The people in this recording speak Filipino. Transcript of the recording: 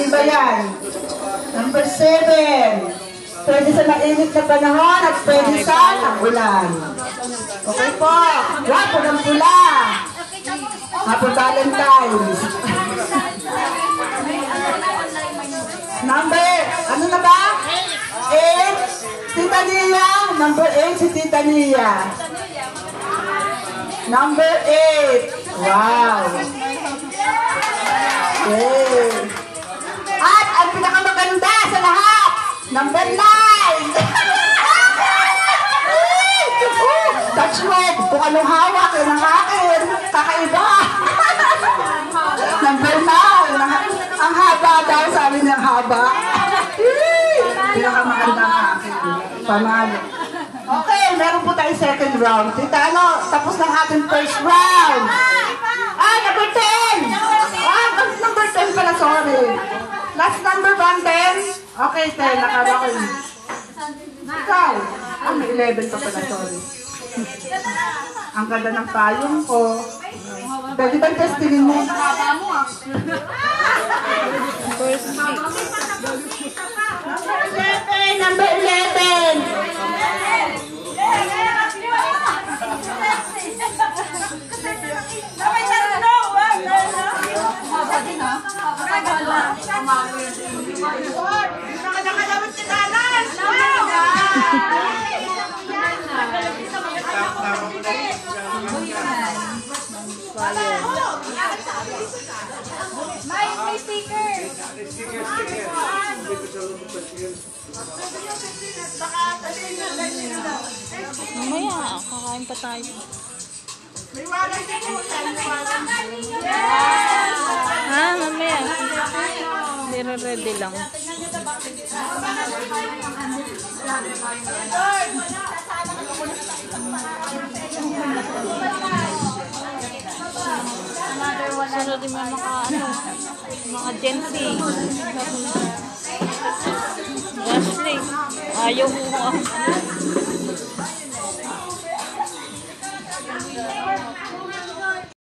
Matibay yan. Number 7. Pwede sa mainit na panahon at pwede sa ulan. Okay po. Wapo ng pula. Happy Valentine's. Number, ano na ba? 8. Tita Nia. Number 8 si Tita Nia. Number 8. Wow. Okay. At ang pinakamaganda sa lahat, number 9. Touch wood. Kung anong hawak, yun ang akin. Kakaiba. Number 9. Ang haba daw, sabi niya ang haba. Pinakamaganda ang akin. Panalo. Okay, meron po tayong second round. Tita, ano, tapos ng ating first round. Number 10. Number 10 pala, sorry. Last number ba, 10? Okay, 10. Nakala ko yun. Ikaw. May 11 pa pala, sorry. Ang ganda ng payong ko. Pwede ba testingin mo? Number 11. May sticker. Mamaya, kakain pa tayo. Mamaya. Pero ready lang. Sunod din mga Gen Z. Wesley, ayaw mo.